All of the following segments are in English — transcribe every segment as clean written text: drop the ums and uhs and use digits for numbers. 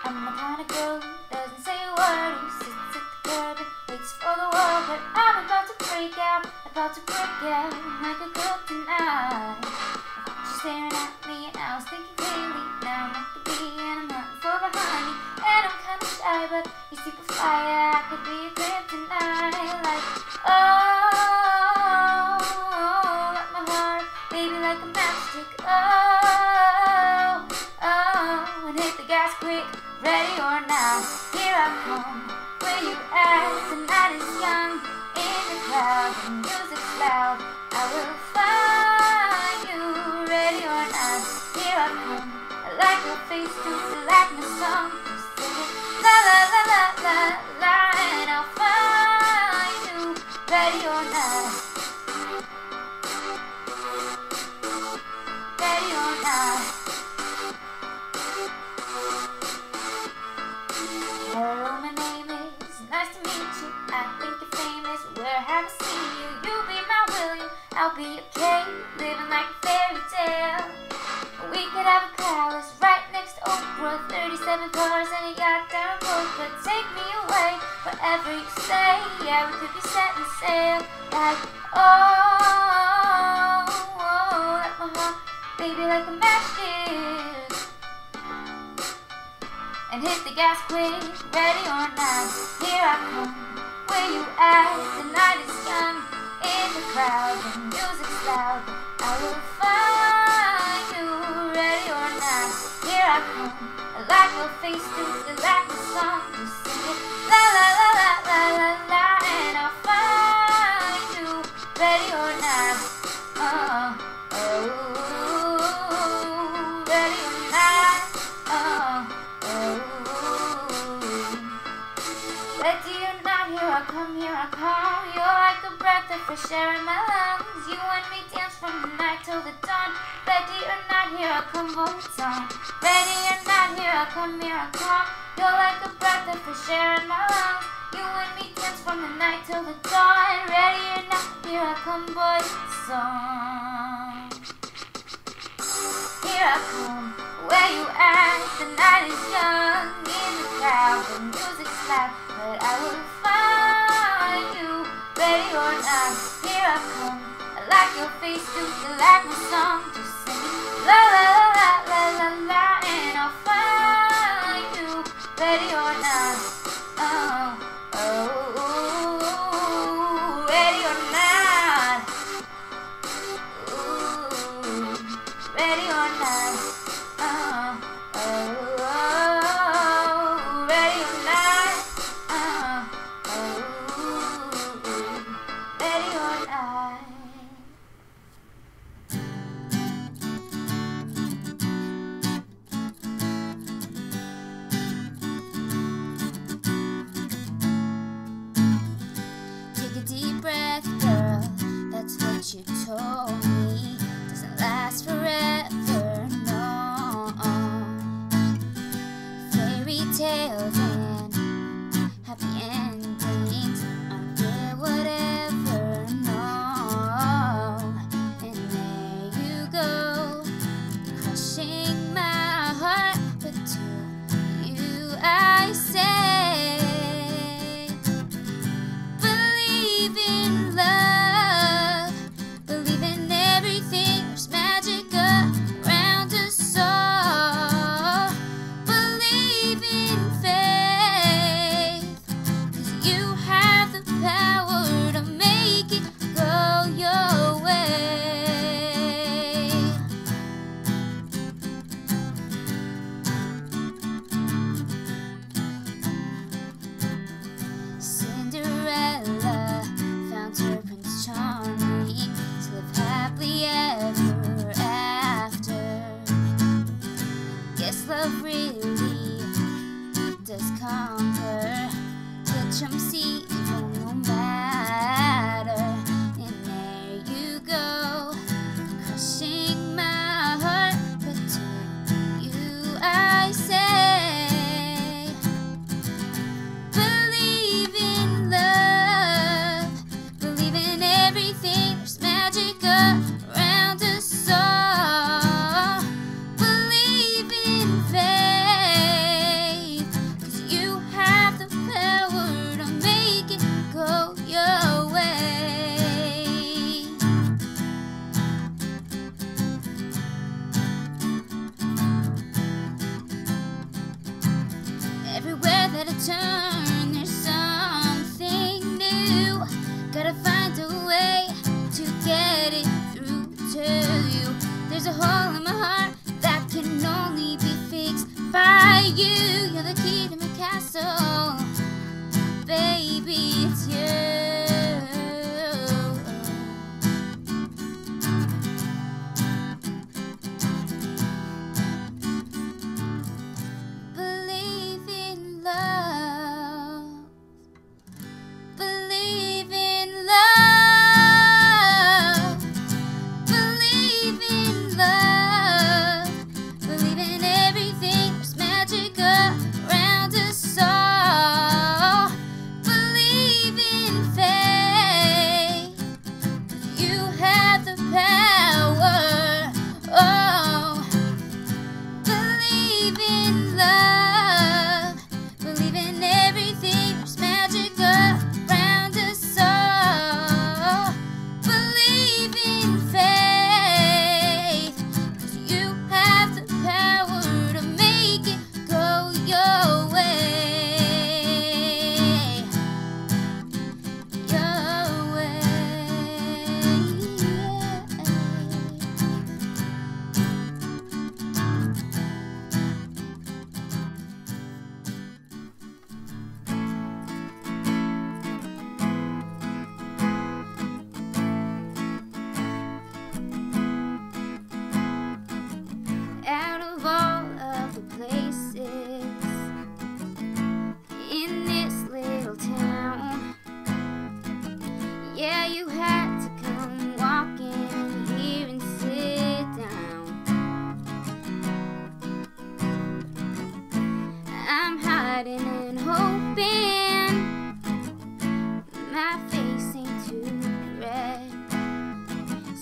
I'm the kind of girl who doesn't say a word, who sits at the curb and waits for the world. But I'm about to break out like a girl tonight. She's staring at me and I was thinking clearly. Now I'm at the bee and I'm hunting for the honey. And I'm kinda shy, but you're super fly. Yeah, I could be a kryptonite. Like, oh, like my heart, baby, like a matchstick. Oh, oh, and hit the gas quick, ready or not. Here I come, where you at? The night is young, in the crowd, the music's loud. I will find you, ready or not. Here I come, I like your face too, you like my song. Just sing it, la la la la la la, and I'll find you, ready or not. Ready or not. Hello, my name is, nice to meet you. I think you're famous, where have I seen you? You'll be my William, I'll be your Kate, living like a fairy tale. We could have a palace right next to Oprah, 37 cars and a yacht down Boca. Take me away, wherever you say. Yeah, we could be setting sail. Like, oh, oh, like my heart, baby, like a matchstick. And hit the gas quick, ready or not. Here I come, where you at? The night is young, in the crowd, the music's loud. I will find you, ready or not. Here I come, I like your face too, you like the song. Just sing it, la la la la la la la, and I'll find you, ready or not. Oh, ready or not. Ready or not, here I come, here I come. You're like a breath of fresh air in my lungs. You and me dance from the night till the dawn. Ready or not, here I come, one song. Ready or not, here I come, here I come. You're like a breath of fresh air in my lungs. You and me dance from the night till the dawn. Ready or not, here I come, boy, song. Here I come, where you at? The night is young, in the crowd, the music's loud. But I will find you, ready or not. Here I come, I like your face too, you like my song. Just sing it, la la la la la la, and I'll find you, ready or not. Oh, oh, ready or not. Ooh, ready or not. Oh, oh, ready or not. Ready or not. Take a deep breath, girl, that's what you told me. Doesn't last forever, no. Fairy tales and happy endings aren't real, whatever, no. And there you go, crushing my heart, but to you I say, believe in love, believe in everything, there's magic around us all. Believe in faith, 'cause you have the power to make it go your way. Cinderella found her Prince Charming to live happily ever after. Guess love really does conquer. Get your seat, no matter. And there you go, crushing my heart, but to you I say, believe in love, believe in everything, there's magic around us all. Believe in faith, 'cause you have the power to make it go your way. Everywhere that I turn, there's something new. Gotta find a way to get it through to you. There's a hole in my heart that can only be fixed by you. You're the key to my castle, baby, it's you. Believe in love. Believe in love. Believe in love. Believe in everything. There's magic around us all. Believe in faith, 'cause you have the power. Oh, believe in love. Believe in everything. There's magic around us all. Believe in faith, 'cause you have the power to make it go your way. Your way. Out of all of the places in this little town, yeah, you had to come walking here and sit down. I'm hiding and hoping my face ain't too red.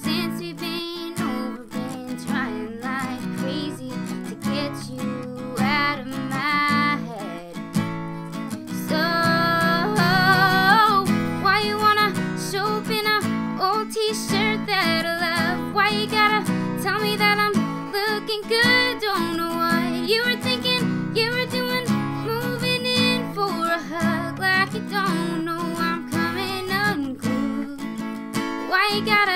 Since we've been over, been trying like crazy to get you out of my head. So why you wanna show up in a old t-shirt that I love? Why you gotta tell me that I'm looking good? Don't know what you were thinking, you were doing, moving in for a hug like you don't know I'm coming unglued. Why you gotta